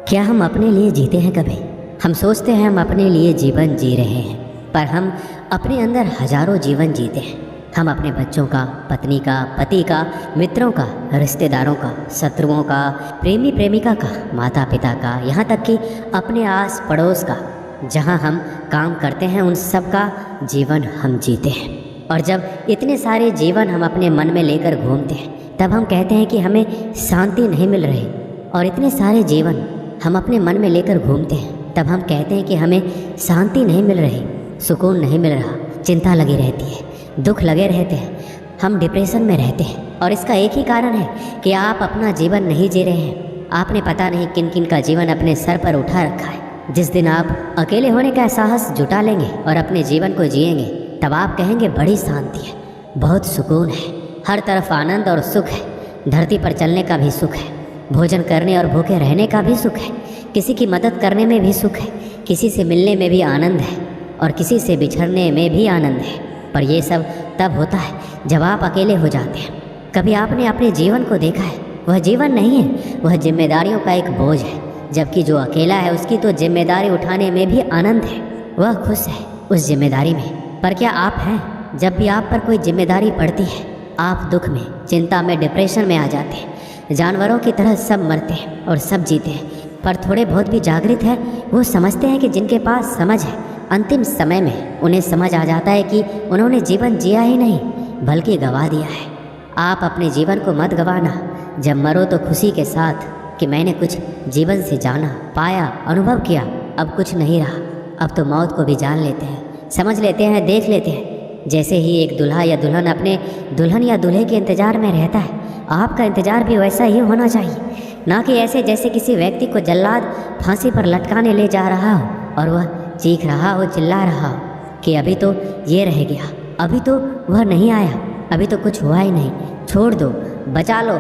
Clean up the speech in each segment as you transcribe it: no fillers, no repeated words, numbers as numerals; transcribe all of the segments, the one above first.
क्या हम अपने लिए जीते हैं कभी? हम सोचते हैं हम अपने लिए जीवन जी रहे हैं, पर हम अपने अंदर हजारों जीवन जीते हैं। हम अपने बच्चों का, पत्नी का, पति का, मित्रों का, रिश्तेदारों का, शत्रुओं का, प्रेमी प्रेमिका का, माता पिता का, यहाँ तक कि अपने आस पड़ोस का, जहाँ हम काम करते हैं उन सब का जीवन हम जीते हैं। और जब इतने सारे जीवन हम अपने मन में लेकर घूमते हैं, तब हम कहते हैं कि हमें शांति नहीं मिल रही। और इतने सारे जीवन हम अपने मन में लेकर घूमते हैं, तब हम कहते हैं कि हमें शांति नहीं मिल रही, सुकून नहीं मिल रहा, चिंता लगी रहती है, दुख लगे रहते हैं, हम डिप्रेशन में रहते हैं। और इसका एक ही कारण है कि आप अपना जीवन नहीं जी रहे हैं। आपने पता नहीं किन किन का जीवन अपने सर पर उठा रखा है। जिस दिन आप अकेले होने का साहस जुटा लेंगे और अपने जीवन को जिएंगे, तब आप कहेंगे बड़ी शांति है, बहुत सुकून है, हर तरफ आनंद और सुख है। धरती पर चलने का भी सुख है, भोजन करने और भूखे रहने का भी सुख है, किसी की मदद करने में भी सुख है, किसी से मिलने में भी आनंद है और किसी से बिछड़ने में भी आनंद है। पर ये सब तब होता है जब आप अकेले हो जाते हैं। कभी आपने अपने जीवन को देखा है? वह जीवन नहीं है, वह जिम्मेदारियों का एक बोझ है। जबकि जो अकेला है उसकी तो जिम्मेदारी उठाने में भी आनंद है, वह खुश है उस जिम्मेदारी में। पर क्या आप हैं? जब भी आप पर कोई जिम्मेदारी पड़ती है, आप दुख में, चिंता में, डिप्रेशन में आ जाते हैं। जानवरों की तरह सब मरते हैं और सब जीते हैं। पर थोड़े बहुत भी जागृत है, वो समझते हैं कि जिनके पास समझ है, अंतिम समय में उन्हें समझ आ जाता है कि उन्होंने जीवन जिया ही नहीं बल्कि गंवा दिया है। आप अपने जीवन को मत गंवाना। जब मरो तो खुशी के साथ कि मैंने कुछ जीवन से जाना, पाया, अनुभव किया। अब कुछ नहीं रहा, अब तो मौत को भी जान लेते हैं, समझ लेते हैं, देख लेते हैं। जैसे ही एक दूल्हा या दुल्हन अपने दुल्हन या दूल्हे के इंतज़ार में रहता है, आपका इंतज़ार भी वैसा ही होना चाहिए। ना कि ऐसे जैसे किसी व्यक्ति को जल्लाद फांसी पर लटकाने ले जा रहा हो और वह चीख रहा हो, चिल्ला रहा हो कि अभी तो ये रह गया, अभी तो वह नहीं आया, अभी तो कुछ हुआ ही नहीं, छोड़ दो, बचा लो।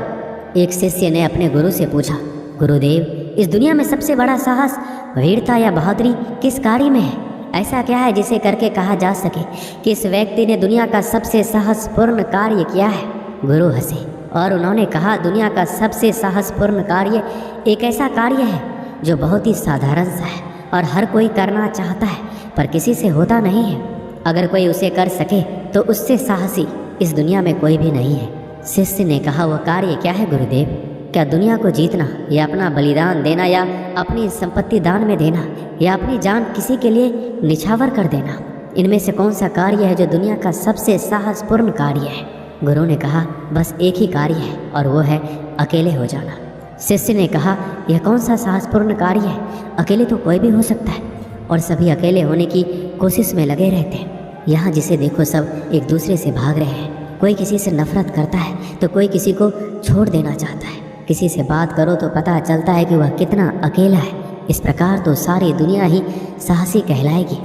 एक शिष्य ने अपने गुरु से पूछा, गुरुदेव, इस दुनिया में सबसे बड़ा साहस, वीरता या बहादुरी किस कार्य में है? ऐसा क्या है जिसे करके कहा जा सके कि इस व्यक्ति ने दुनिया का सबसे साहसपूर्ण कार्य किया है? गुरु हंसे और उन्होंने कहा, दुनिया का सबसे साहसपूर्ण कार्य एक ऐसा कार्य है जो बहुत ही साधारण सा है और हर कोई करना चाहता है, पर किसी से होता नहीं है। अगर कोई उसे कर सके तो उससे साहसी इस दुनिया में कोई भी नहीं है। शिष्य ने कहा, वह कार्य क्या है गुरुदेव? क्या दुनिया को जीतना, या अपना बलिदान देना, या अपनी संपत्ति दान में देना, या अपनी जान किसी के लिए निछावर कर देना? इनमें से कौन सा कार्य है जो दुनिया का सबसे साहसपूर्ण कार्य है? गुरु ने कहा, बस एक ही कार्य है और वो है अकेले हो जाना। शिष्य ने कहा, यह कौन सा साहसपूर्ण कार्य है? अकेले तो कोई भी हो सकता है और सभी अकेले होने की कोशिश में लगे रहते हैं। यहाँ जिसे देखो सब एक दूसरे से भाग रहे हैं। कोई किसी से नफरत करता है तो कोई किसी को छोड़ देना चाहता है। किसी से बात करो तो पता चलता है कि वह कितना अकेला है। इस प्रकार तो सारी दुनिया ही साहसी कहलाएगी,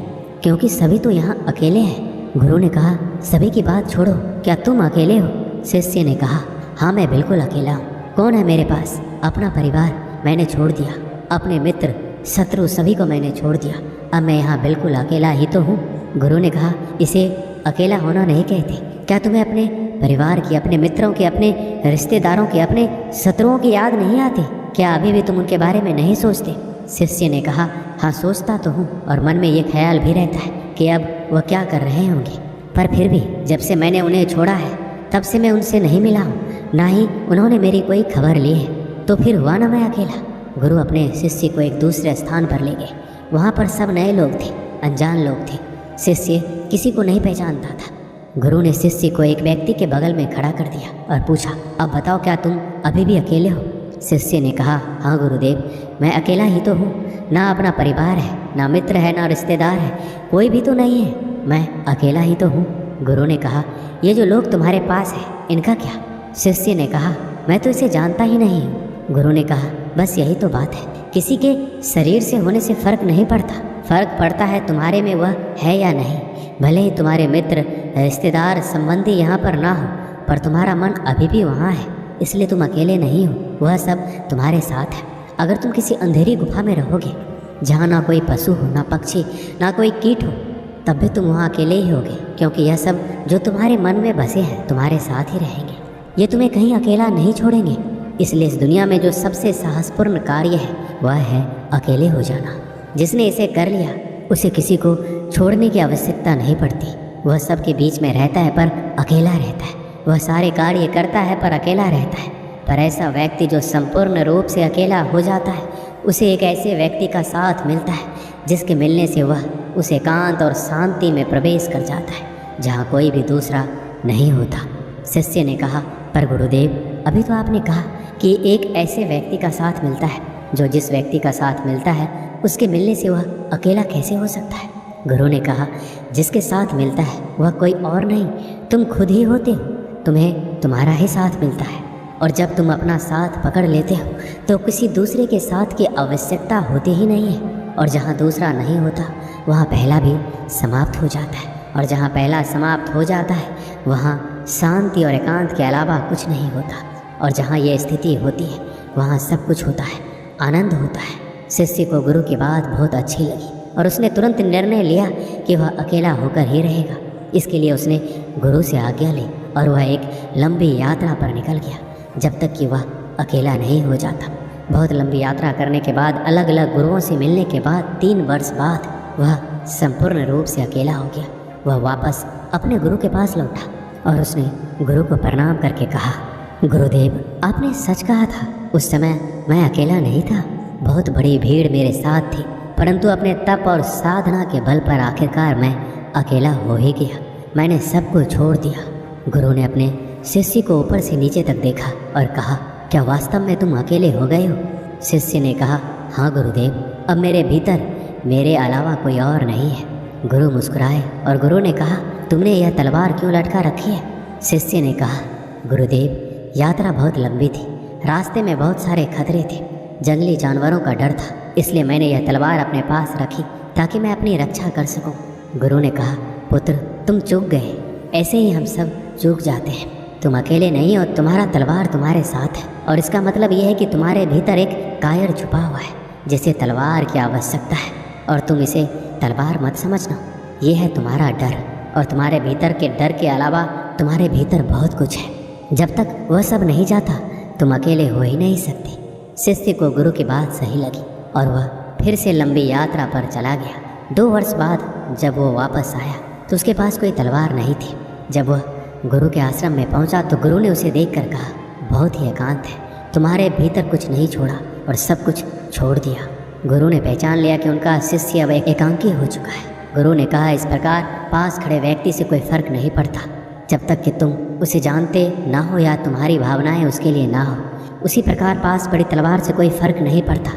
क्योंकि सभी तो यहाँ अकेले हैं। गुरु ने कहा, सभी की बात छोड़ो, क्या तुम अकेले हो? शिष्य ने कहा, हाँ मैं बिल्कुल अकेला हूँ। कौन है मेरे पास? अपना परिवार मैंने छोड़ दिया, अपने मित्र, शत्रु सभी को मैंने छोड़ दिया। अब मैं यहाँ बिल्कुल अकेला ही तो हूँ। गुरु ने कहा, इसे अकेला होना नहीं कहते। क्या तुम्हें अपने परिवार की, अपने मित्रों की, अपने रिश्तेदारों की, अपने शत्रुओं की याद नहीं आती? क्या अभी भी तुम उनके बारे में नहीं सोचते? शिष्य ने कहा, हाँ सोचता तो हूँ और मन में ये ख्याल भी रहता है कि अब वह क्या कर रहे होंगे। पर फिर भी जब से मैंने उन्हें छोड़ा है तब से मैं उनसे नहीं मिला हूँ, ना ही उन्होंने मेरी कोई खबर ली है। तो फिर हुआ ना मैं अकेला। गुरु अपने शिष्य को एक दूसरे स्थान पर ले गए। वहाँ पर सब नए लोग थे, अनजान लोग थे। शिष्य किसी को नहीं पहचानता था। गुरु ने शिष्य को एक व्यक्ति के बगल में खड़ा कर दिया और पूछा, अब बताओ, क्या तुम अभी भी अकेले हो? शिष्य ने कहा, हाँ गुरुदेव, मैं अकेला ही तो हूँ। ना अपना परिवार है, ना मित्र है, ना रिश्तेदार है, कोई भी तो नहीं है, मैं अकेला ही तो हूँ। गुरु ने कहा, ये जो लोग तुम्हारे पास है इनका क्या? शिष्य ने कहा, मैं तो इसे जानता ही नहीं हूँ। गुरु ने कहा, बस यही तो बात है, किसी के शरीर से होने से फर्क नहीं पड़ता। फर्क पड़ता है तुम्हारे में वह है या नहीं। भले ही तुम्हारे मित्र, रिश्तेदार, संबंधी यहाँ पर ना हो, पर तुम्हारा मन अभी भी वहाँ है, इसलिए तुम अकेले नहीं हो, वह सब तुम्हारे साथ है। अगर तुम किसी अंधेरी गुफा में रहोगे जहाँ ना कोई पशु हो, ना पक्षी, ना कोई कीट हो, तब भी तुम वहाँ अकेले ही होगे, क्योंकि यह सब जो तुम्हारे मन में बसे हैं तुम्हारे साथ ही रहेंगे। ये तुम्हें कहीं अकेला नहीं छोड़ेंगे। इसलिए इस दुनिया में जो सबसे साहसपूर्ण कार्य है वह है अकेले हो जाना। जिसने इसे कर लिया उसे किसी को छोड़ने की आवश्यकता नहीं पड़ती। वह सबके बीच में रहता है पर अकेला रहता है। वह सारे कार्य करता है पर अकेला रहता है। पर ऐसा व्यक्ति जो संपूर्ण रूप से अकेला हो जाता है उसे एक ऐसे व्यक्ति का साथ मिलता है जिसके मिलने से वह उस एकांत और शांति में प्रवेश कर जाता है जहाँ कोई भी दूसरा नहीं होता। शिष्य ने कहा, पर गुरुदेव अभी तो आपने कहा कि एक ऐसे व्यक्ति का साथ मिलता है। जो जिस व्यक्ति का साथ मिलता है उसके मिलने से वह अकेला कैसे हो सकता है? गुरु ने कहा, जिसके साथ मिलता है वह कोई और नहीं, तुम खुद ही होते हो। तुम्हें तुम्हारा ही साथ मिलता है और जब तुम अपना साथ पकड़ लेते हो तो किसी दूसरे के साथ की आवश्यकता होती ही नहीं है। और जहाँ दूसरा नहीं होता वहाँ पहला भी समाप्त हो जाता है और जहाँ पहला समाप्त हो जाता है वहाँ शांति और एकांत के अलावा कुछ नहीं होता। और जहाँ यह स्थिति होती है वहाँ सब कुछ होता है, आनंद होता है। शिष्य को गुरु की बात बहुत अच्छी लगी और उसने तुरंत निर्णय लिया कि वह अकेला होकर ही रहेगा। इसके लिए उसने गुरु से आज्ञा ली और वह एक लंबी यात्रा पर निकल गया जब तक कि वह अकेला नहीं हो जाता। बहुत लंबी यात्रा करने के बाद, अलग अलग गुरुओं से मिलने के बाद 3 वर्ष बाद वह संपूर्ण रूप से अकेला हो गया। वह वापस अपने गुरु के पास लौटा और उसने गुरु को प्रणाम करके कहा, गुरुदेव आपने सच कहा था। उस समय मैं अकेला नहीं था, बहुत बड़ी भीड़ मेरे साथ थी, परंतु अपने तप और साधना के बल पर आखिरकार मैं अकेला हो ही गया। मैंने सब कुछ छोड़ दिया। गुरु ने अपने शिष्य को ऊपर से नीचे तक देखा और कहा, क्या वास्तव में तुम अकेले हो गए हो? शिष्य ने कहा, हाँ गुरुदेव, अब मेरे भीतर मेरे अलावा कोई और नहीं है। गुरु मुस्कुराए और गुरु ने कहा, तुमने यह तलवार क्यों लटका रखी है? शिष्य ने कहा, गुरुदेव यात्रा बहुत लंबी थी, रास्ते में बहुत सारे खतरे थे, जंगली जानवरों का डर था, इसलिए मैंने यह तलवार अपने पास रखी ताकि मैं अपनी रक्षा कर सकूं। गुरु ने कहा, पुत्र तुम चूक गए, ऐसे ही हम सब चूक जाते हैं। तुम अकेले नहीं और तुम्हारा तलवार तुम्हारे साथ है और इसका मतलब यह है कि तुम्हारे भीतर एक कायर छुपा हुआ है जिसे तलवार की आवश्यकता है और तुम इसे तलवार मत समझना। ये है तुम्हारा डर और तुम्हारे भीतर के डर के अलावा तुम्हारे भीतर बहुत कुछ है। जब तक वह सब नहीं जाता तुम अकेले हो ही नहीं सकते। शिष्य को गुरु की बात सही लगी और वह फिर से लंबी यात्रा पर चला गया। 2 वर्ष बाद जब वो वापस आया तो उसके पास कोई तलवार नहीं थी। जब वह गुरु के आश्रम में पहुंचा तो गुरु ने उसे देखकर कहा, बहुत ही एकांत है, तुम्हारे भीतर कुछ नहीं छोड़ा और सब कुछ छोड़ दिया। गुरु ने पहचान लिया कि उनका शिष्य अब एकांकी हो चुका है। गुरु ने कहा, इस प्रकार पास खड़े व्यक्ति से कोई फर्क नहीं पड़ता जब तक कि तुम उसे जानते ना हो या तुम्हारी भावनाएं उसके लिए ना हो। उसी प्रकार पास पड़ी तलवार से कोई फर्क नहीं पड़ता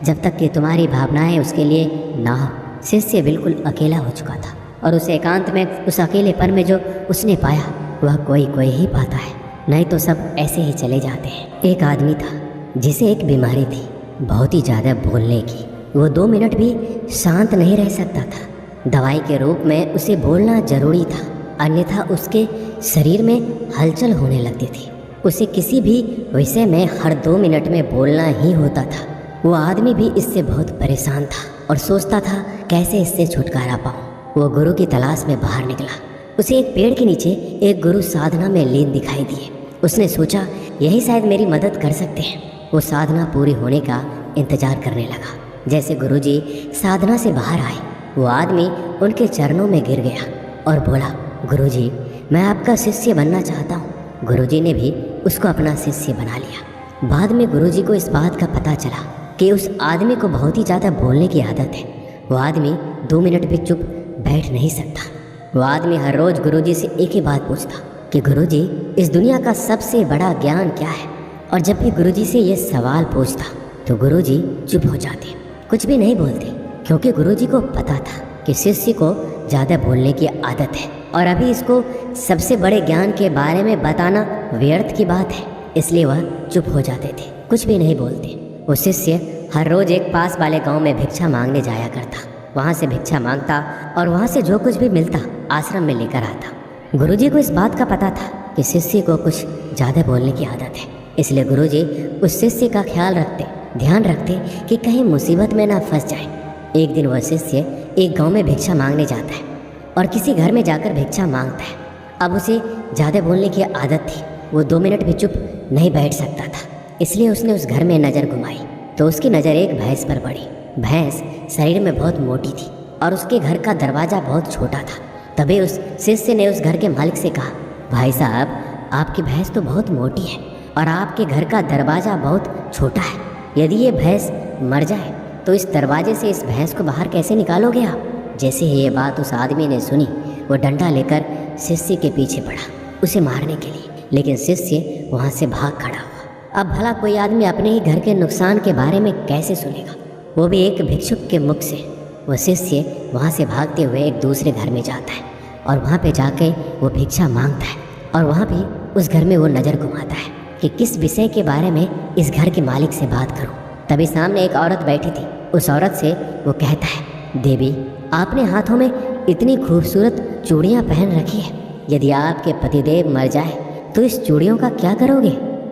जब तक कि तुम्हारी भावनाएं उसके लिए ना हो। शिष्य बिल्कुल अकेला हो चुका था और उस एकांत में, उस अकेलेपन में जो उसने पाया वह कोई ही पाता है, नहीं तो सब ऐसे ही चले जाते हैं। एक आदमी था जिसे एक बीमारी थी, बहुत ही ज़्यादा बोलने की। वो 2 मिनट भी शांत नहीं रह सकता था। दवाई के रूप में उसे बोलना जरूरी था, अन्यथा उसके शरीर में हलचल होने लगती थी। उसे किसी भी विषय में हर 2 मिनट में बोलना ही होता था। वो आदमी भी इससे बहुत परेशान था और सोचता था कैसे इससे छुटकारा पाऊँ। वो गुरु की तलाश में बाहर निकला। उसे एक पेड़ के नीचे एक गुरु साधना में लीन दिखाई दिए। उसने सोचा यही शायद मेरी मदद कर सकते हैं। वो साधना पूरी होने का इंतजार करने लगा। जैसे गुरुजी साधना से बाहर आए वो आदमी उनके चरणों में गिर गया और बोला, गुरुजी मैं आपका शिष्य बनना चाहता हूँ। गुरुजी ने भी उसको अपना शिष्य बना लिया। बाद में गुरुजी को इस बात का पता चला कि उस आदमी को बहुत ही ज़्यादा बोलने की आदत है। वो आदमी 2 मिनट भी चुप बैठ नहीं सकता। वो आदमी हर रोज़ गुरुजी से एक ही बात पूछता कि गुरुजी इस दुनिया का सबसे बड़ा ज्ञान क्या है? और जब भी गुरुजी से ये सवाल पूछता तो गुरुजी चुप हो जाते, कुछ भी नहीं बोलते, क्योंकि गुरुजी को पता था कि शिष्य को ज़्यादा बोलने की आदत है और अभी इसको सबसे बड़े ज्ञान के बारे में बताना व्यर्थ की बात है, इसलिए वह चुप हो जाते थे, कुछ भी नहीं बोलते। वो शिष्य हर रोज़ एक पास वाले गांव में भिक्षा मांगने जाया करता। वहाँ से भिक्षा मांगता और वहाँ से जो कुछ भी मिलता आश्रम में लेकर आता। गुरुजी को इस बात का पता था कि शिष्य को कुछ ज़्यादा बोलने की आदत है, इसलिए गुरुजी उस शिष्य का ध्यान रखते कि कहीं मुसीबत में ना फंस जाए। एक दिन वह शिष्य एक गांव में भिक्षा मांगने जाता है और किसी घर में जाकर भिक्षा मांगता है। अब उसे ज़्यादा बोलने की आदत थी, वो 2 मिनट भी चुप नहीं बैठ सकता था। इसलिए उसने उस घर में नज़र घुमाई तो उसकी नज़र एक भैंस पर पड़ी। भैंस शरीर में बहुत मोटी थी और उसके घर का दरवाज़ा बहुत छोटा था। तभी उस शिष्य ने उस घर के मालिक से कहा, भाई साहब, आपकी भैंस तो बहुत मोटी है और आपके घर का दरवाज़ा बहुत छोटा है। यदि ये भैंस मर जाए तो इस दरवाजे से इस भैंस को बाहर कैसे निकालोगे आप? जैसे ही ये बात उस आदमी ने सुनी, वो डंडा लेकर शिष्य के पीछे पड़ा उसे मारने के लिए, लेकिन शिष्य वहाँ से भाग खड़ा हुआ। अब भला कोई आदमी अपने ही घर के नुकसान के बारे में कैसे सुनेगा, वो भी एक भिक्षुक के मुख से। वो शिष्य वहाँ से भागते हुए एक दूसरे घर में जाता है और वहाँ पे जाके वो भिक्षा मांगता है और वहाँ भी उस घर में वो नज़र घुमाता है कि किस विषय के बारे में इस घर के मालिक से बात करूं। तभी सामने एक औरत बैठी थी। उस औरत से वो कहता है, देवी, आपने हाथों में इतनी खूबसूरत चूड़ियाँ पहन रखी है, यदि आपके पतिदेव मर जाए तो इस चूड़ियों का क्या करोगे?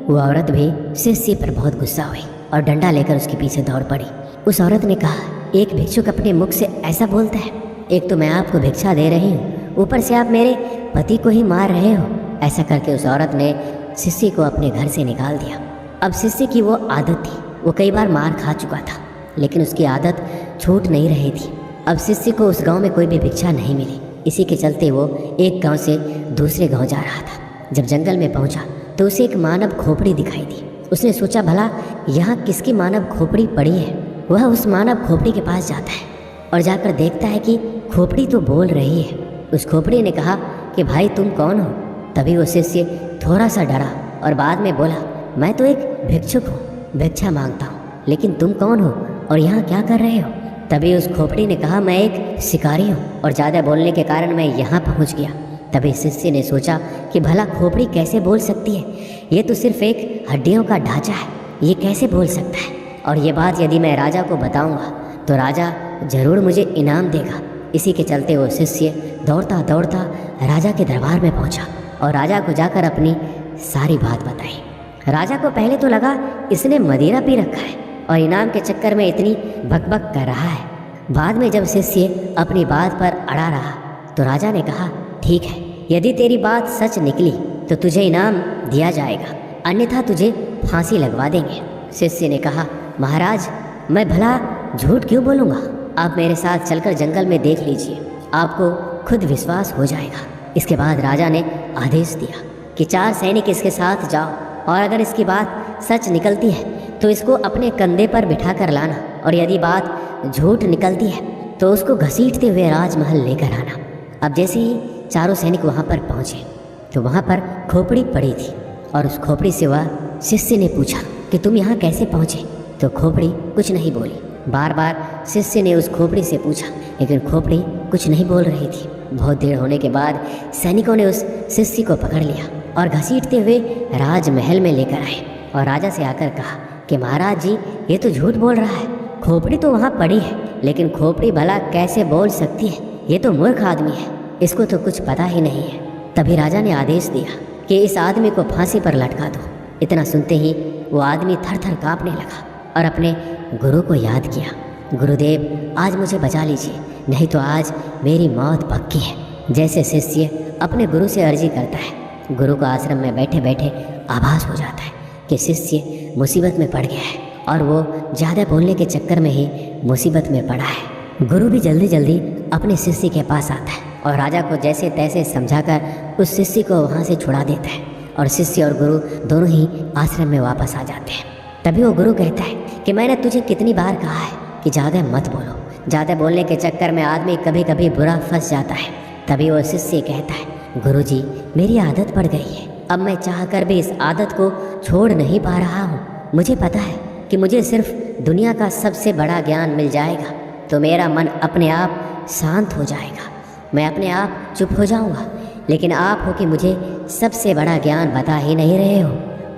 वो औरत भी शिष्य पर बहुत गुस्सा हुई और डंडा लेकर उसके पीछे दौड़ पड़ी। उस औरत ने कहा, एक भिक्षुक अपने मुख से ऐसा बोलता है? एक तो मैं आपको भिक्षा दे रही हूँ, ऊपर से आप मेरे पति को ही मार रहे हो। ऐसा करके उस औरत ने शिष्य को अपने घर से निकाल दिया। अब शिष्य की वो आदत थी, वो कई बार मार खा चुका था, लेकिन उसकी आदत छूट नहीं रही थी। अब शिष्य को उस गांव में कोई भी भिक्षा नहीं मिली। इसी के चलते वो एक गांव से दूसरे गांव जा रहा था। जब जंगल में पहुंचा तो उसे एक मानव खोपड़ी दिखाई दी। उसने सोचा, भला यहाँ किसकी मानव खोपड़ी पड़ी है। वह उस मानव खोपड़ी के पास जाता है और जाकर देखता है कि खोपड़ी तो बोल रही है। उस खोपड़ी ने कहा कि भाई, तुम कौन हो? तभी वो शिष्य थोड़ा सा डरा और बाद में बोला, मैं तो एक भिक्षुक हूँ, भिक्षा मांगता हूँ, लेकिन तुम कौन हो और यहाँ क्या कर रहे हो? तभी उस खोपड़ी ने कहा, मैं एक शिकारी हूँ और ज़्यादा बोलने के कारण मैं यहाँ पहुँच गया। तभी शिष्य ने सोचा कि भला खोपड़ी कैसे बोल सकती है, ये तो सिर्फ एक हड्डियों का ढांचा है, ये कैसे बोल सकता है? और ये बात यदि मैं राजा को बताऊँगा तो राजा ज़रूर मुझे इनाम देगा। इसी के चलते वो शिष्य दौड़ता दौड़ता राजा के दरबार में पहुँचा और राजा को जाकर अपनी सारी बात बताई। राजा को पहले तो लगा इसने मदिरा पी रखा है और इनाम के चक्कर में इतनी बकबक कर रहा है। बाद में जब शिष्य अपनी बात पर अड़ा रहा तो राजा ने कहा, ठीक है, यदि तेरी बात सच निकली तो तुझे इनाम दिया जाएगा, अन्यथा तुझे फांसी लगवा देंगे। शिष्य ने कहा, महाराज, मैं भला झूठ क्यों बोलूँगा? आप मेरे साथ चलकर जंगल में देख लीजिए, आपको खुद विश्वास हो जाएगा। इसके बाद राजा ने आदेश दिया कि 4 सैनिक इसके साथ जाओ और अगर इसकी बात सच निकलती है तो इसको अपने कंधे पर बिठा कर लाना और यदि बात झूठ निकलती है तो उसको घसीटते हुए राजमहल लेकर आना। अब जैसे ही चारों सैनिक वहाँ पर पहुँचे तो वहाँ पर खोपड़ी पड़ी थी और उस खोपड़ी से वह शिष्य ने पूछा कि तुम यहाँ कैसे पहुँचे? तो खोपड़ी कुछ नहीं बोली। बार बार शिष्य ने उस खोपड़ी से पूछा, लेकिन खोपड़ी कुछ नहीं बोल रही थी। बहुत देर होने के बाद सैनिकों ने उस शिष्य को पकड़ लिया और घसीटते हुए राजमहल में लेकर आए और राजा से आकर कहा कि महाराज जी, ये तो झूठ बोल रहा है, खोपड़ी तो वहाँ पड़ी है, लेकिन खोपड़ी भला कैसे बोल सकती है? ये तो मूर्ख आदमी है, इसको तो कुछ पता ही नहीं है। तभी राजा ने आदेश दिया कि इस आदमी को फांसी पर लटका दो। इतना सुनते ही वो आदमी थर थर काँपने लगा और अपने गुरु को याद किया, गुरुदेव, आज मुझे बचा लीजिए, नहीं तो आज मेरी मौत पक्की है। जैसे शिष्य अपने गुरु से अर्जी करता है, गुरु को आश्रम में बैठे बैठे आभास हो जाता है कि शिष्य मुसीबत में पड़ गया है और वो ज़्यादा बोलने के चक्कर में ही मुसीबत में पड़ा है। गुरु भी जल्दी जल्दी अपने शिष्य के पास आता है और राजा को जैसे तैसे समझाकर उस शिष्य को वहाँ से छुड़ा देता है और शिष्य और गुरु दोनों ही आश्रम में वापस आ जाते हैं। तभी वो गुरु कहता है कि मैंने तुझे कितनी बार कहा है कि ज़्यादा मत बोलो, ज़्यादा बोलने के चक्कर में आदमी कभी कभी बुरा फंस जाता है। तभी वो शिष्य कहता है, गुरुजी, मेरी आदत पड़ गई है, अब मैं चाहकर भी इस आदत को छोड़ नहीं पा रहा हूँ। मुझे पता है कि मुझे सिर्फ दुनिया का सबसे बड़ा ज्ञान मिल जाएगा तो मेरा मन अपने आप शांत हो जाएगा, मैं अपने आप चुप हो जाऊँगा, लेकिन आप हो कि मुझे सबसे बड़ा ज्ञान बता ही नहीं रहे हो।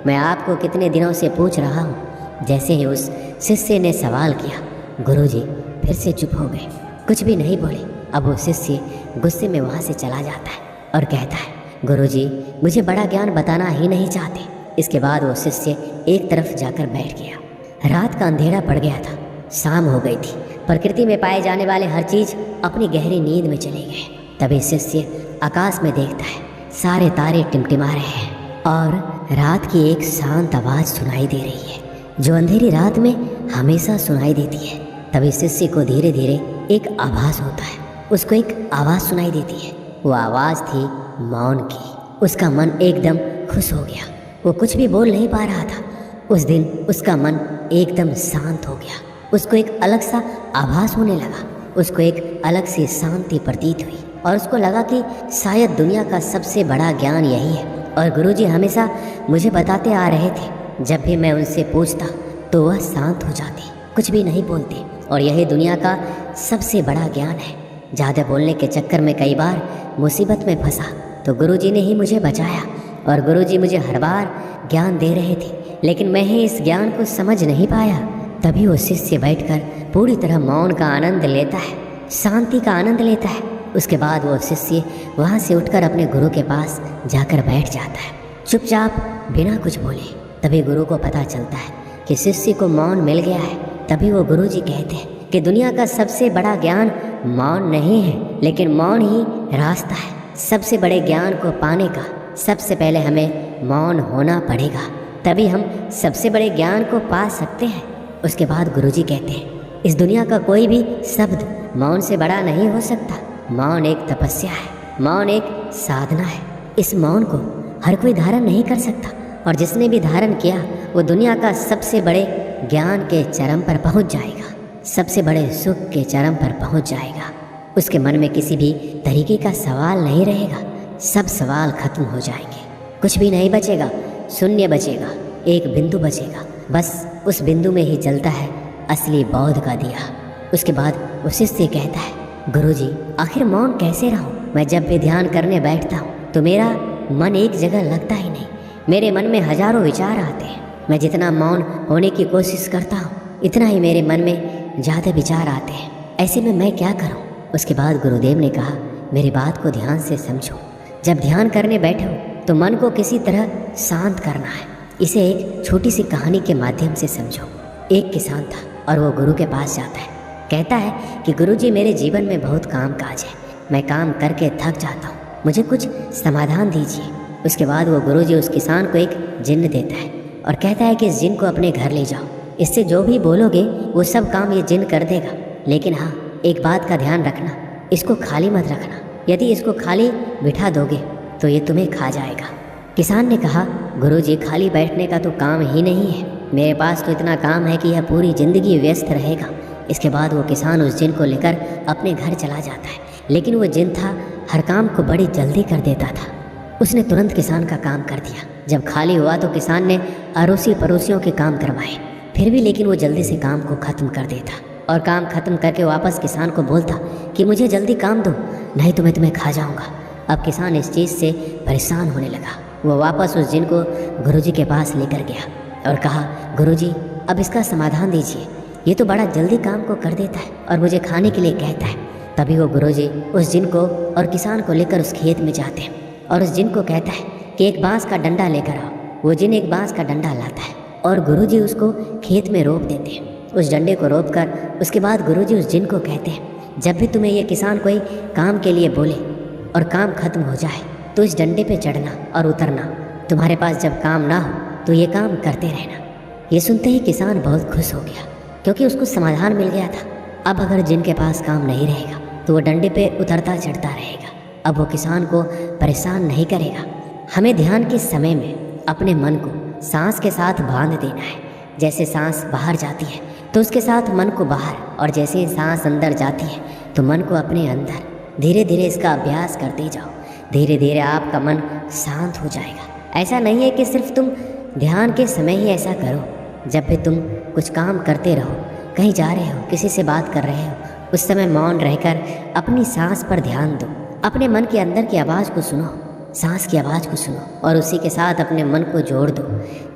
मैं आपको कितने दिनों से पूछ रहा हूँ। जैसे ही उस शिष्य ने सवाल किया, गुरुजी फिर से चुप हो गए, कुछ भी नहीं बोले। अब वो शिष्य गुस्से में वहाँ से चला जाता है और कहता है, गुरुजी, मुझे बड़ा ज्ञान बताना ही नहीं चाहते। इसके बाद वो शिष्य एक तरफ जाकर बैठ गया। रात का अंधेरा पड़ गया था, शाम हो गई थी। प्रकृति में पाए जाने वाले हर चीज़ अपनी गहरी नींद में चले गए। तभी शिष्य आकाश में देखता है, सारे तारे टिमटिमा रहे हैं और रात की एक शांत आवाज़ सुनाई दे रही है जो अंधेरी रात में हमेशा सुनाई देती है। तभी शिष्य को धीरे धीरे एक आभास होता है, उसको एक आवाज़ सुनाई देती है। वो आवाज़ थी मौन की। उसका मन एकदम खुश हो गया। वो कुछ भी बोल नहीं पा रहा था। उस दिन उसका मन एकदम शांत हो गया। उसको एक अलग सा आभास होने लगा। उसको एक अलग सी शांति प्रतीत हुई और उसको लगा कि शायद दुनिया का सबसे बड़ा ज्ञान यही है। और गुरुजी हमेशा मुझे बताते आ रहे थे, जब भी मैं उनसे पूछता तो वह शांत हो जाते, कुछ भी नहीं बोलते। और यही दुनिया का सबसे बड़ा ज्ञान है। ज़्यादा बोलने के चक्कर में कई बार मुसीबत में फंसा तो गुरुजी ने ही मुझे बचाया। और गुरुजी मुझे हर बार ज्ञान दे रहे थे, लेकिन मैं ही इस ज्ञान को समझ नहीं पाया। तभी वो शिष्य बैठकर पूरी तरह मौन का आनंद लेता है, शांति का आनंद लेता है। उसके बाद वो शिष्य वहाँ से उठकर अपने गुरु के पास जाकर बैठ जाता है, चुपचाप बिना कुछ बोले। तभी गुरु को पता चलता है कि शिष्य को मौन मिल गया है। तभी वो गुरुजी कहते हैं कि दुनिया का सबसे बड़ा ज्ञान मौन नहीं है, लेकिन मौन ही रास्ता है। सबसे बड़े ज्ञान को पाने का सबसे पहले हमें मौन होना पड़ेगा, तभी हम सबसे बड़े ज्ञान को पा सकते हैं। उसके बाद गुरुजी कहते हैं इस दुनिया का कोई भी शब्द मौन से बड़ा नहीं हो सकता। मौन एक तपस्या है, मौन एक साधना है। इस मौन को हर कोई धारण नहीं कर सकता, और जिसने भी धारण किया वो दुनिया का सबसे बड़े ज्ञान के चरम पर पहुंच जाएगा, सबसे बड़े सुख के चरम पर पहुंच जाएगा। उसके मन में किसी भी तरीके का सवाल नहीं रहेगा, सब सवाल खत्म हो जाएंगे, कुछ भी नहीं बचेगा, शून्य बचेगा, एक बिंदु बचेगा। बस उस बिंदु में ही जलता है असली बौद्ध का दिया। उसके बाद वो शिष्य कहता है गुरुजी आखिर मौन कैसे रहूं? मैं जब भी ध्यान करने बैठता हूँ तो मेरा मन एक जगह लगता ही नहीं। मेरे मन में हजारों विचार आते हैं। मैं जितना मौन होने की कोशिश करता हूँ इतना ही मेरे मन में ज़्यादा विचार आते हैं। ऐसे में मैं क्या करूँ? उसके बाद गुरुदेव ने कहा मेरी बात को ध्यान से समझो। जब ध्यान करने बैठो तो मन को किसी तरह शांत करना है। इसे एक छोटी सी कहानी के माध्यम से समझो। एक किसान था और वो गुरु के पास जाता है, कहता है कि गुरुजी मेरे जीवन में बहुत काम काज है, मैं काम करके थक जाता हूँ, मुझे कुछ समाधान दीजिए। उसके बाद वो गुरुजी उस किसान को एक जिन्न देता है और कहता है कि इस जिन्न को अपने घर ले जाओ, इससे जो भी बोलोगे वो सब काम ये जिन्न कर देगा। लेकिन हाँ, एक बात का ध्यान रखना, इसको खाली मत रखना। यदि इसको खाली बिठा दोगे तो ये तुम्हें खा जाएगा। किसान ने कहा गुरुजी खाली बैठने का तो काम ही नहीं है, मेरे पास तो इतना काम है कि यह पूरी ज़िंदगी व्यस्त रहेगा। इसके बाद वो किसान उस जिन्न को लेकर अपने घर चला जाता है, लेकिन वो जिन्न था हर काम को बड़ी जल्दी कर देता था। उसने तुरंत किसान का काम कर दिया। जब खाली हुआ तो किसान ने अड़ोसी पड़ोसियों के काम करवाए, फिर भी लेकिन वो जल्दी से काम को ख़त्म कर देता और काम ख़त्म करके वापस किसान को बोलता कि मुझे जल्दी काम दो, नहीं तो मैं तुम्हें खा जाऊँगा। अब किसान इस चीज़ से परेशान होने लगा। वो वापस उस जिन्न को गुरुजी के पास लेकर गया और कहा गुरुजी अब इसका समाधान दीजिए, ये तो बड़ा जल्दी काम को कर देता है और मुझे खाने के लिए कहता है। तभी वो गुरुजी उस जिन्न को और किसान को लेकर उस खेत में जाते हैं और उस जिन्न को कहता है कि एक बांस का डंडा लेकर आओ। वो जिन्न एक बांस का डंडा लाता है और गुरुजी उसको खेत में रोप देते हैं। उस डंडे को रोप कर उसके बाद गुरुजी उस जिन्न को कहते हैं जब भी तुम्हें ये किसान कोई काम के लिए बोले और काम खत्म हो जाए तो इस डंडे पे चढ़ना और उतरना। तुम्हारे पास जब काम ना हो तो ये काम करते रहना। ये सुनते ही किसान बहुत खुश हो गया, क्योंकि उसको समाधान मिल गया था। अब अगर जिनके पास काम नहीं रहेगा तो वो डंडे पे उतरता चढ़ता रहेगा। अब वो किसान को परेशान नहीं करेगा। हमें ध्यान के समय में अपने मन को सांस के साथ बांध देना है। जैसे सांस बाहर जाती है तो उसके साथ मन को बाहर, और जैसे ही सांस अंदर जाती है तो मन को अपने अंदर। धीरे धीरे इसका अभ्यास करते जाओ, धीरे धीरे आपका मन शांत हो जाएगा। ऐसा नहीं है कि सिर्फ तुम ध्यान के समय ही ऐसा करो। जब भी तुम कुछ काम करते रहो, कहीं जा रहे हो, किसी से बात कर रहे हो, उस समय मौन रहकर अपनी सांस पर ध्यान दो। अपने मन के अंदर की आवाज़ को सुनो, सांस की आवाज़ को सुनो और उसी के साथ अपने मन को जोड़ दो।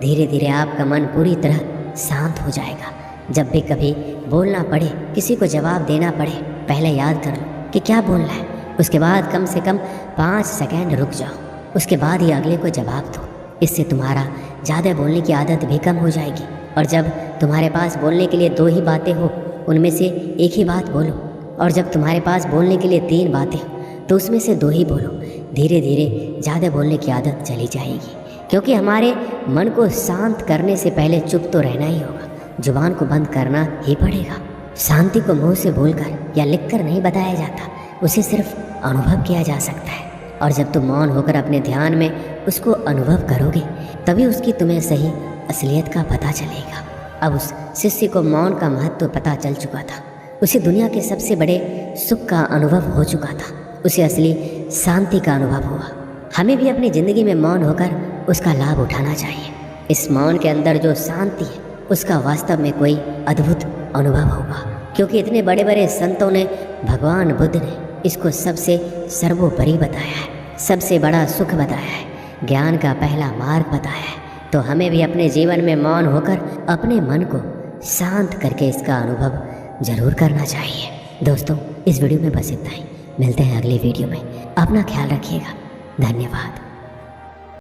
धीरे धीरे आपका मन पूरी तरह शांत हो जाएगा। जब भी कभी बोलना पड़े, किसी को जवाब देना पड़े, पहले याद कर लो कि क्या बोलना है। उसके बाद कम से कम 5 सेकंड रुक जाओ, उसके बाद ही अगले को जवाब दो। इससे तुम्हारा ज़्यादा बोलने की आदत भी कम हो जाएगी। और जब तुम्हारे पास बोलने के लिए 2 ही बातें हो, उनमें से एक ही बात बोलो। और जब तुम्हारे पास बोलने के लिए 3 बातें हो तो उसमें से 2 ही बोलो। धीरे धीरे ज़्यादा बोलने की आदत चली जाएगी, क्योंकि हमारे मन को शांत करने से पहले चुप तो रहना ही होगा, जुबान को बंद करना ही पड़ेगा। शांति को मुंह से बोलकर या लिखकर नहीं बताया जाता, उसे सिर्फ अनुभव किया जा सकता है। और जब तुम मौन होकर अपने ध्यान में उसको अनुभव करोगे, तभी उसकी तुम्हें सही असलियत का पता चलेगा। अब उस शिष्य को मौन का महत्व पता चल चुका था। उसे दुनिया के सबसे बड़े सुख का अनुभव हो चुका था। उसे असली शांति का अनुभव हुआ। हमें भी अपनी ज़िंदगी में मौन होकर उसका लाभ उठाना चाहिए। इस मौन के अंदर जो शांति है, उसका वास्तव में कोई अद्भुत अनुभव होगा, क्योंकि इतने बड़े बड़े संतों ने, भगवान बुद्ध ने इसको सबसे सर्वोपरि बताया है, सबसे बड़ा सुख बताया है, ज्ञान का पहला मार्ग बताया है। तो हमें भी अपने जीवन में मौन होकर अपने मन को शांत करके इसका अनुभव जरूर करना चाहिए। दोस्तों, इस वीडियो में बस इतना ही। मिलते हैं अगली वीडियो में। अपना ख्याल रखिएगा। धन्यवाद।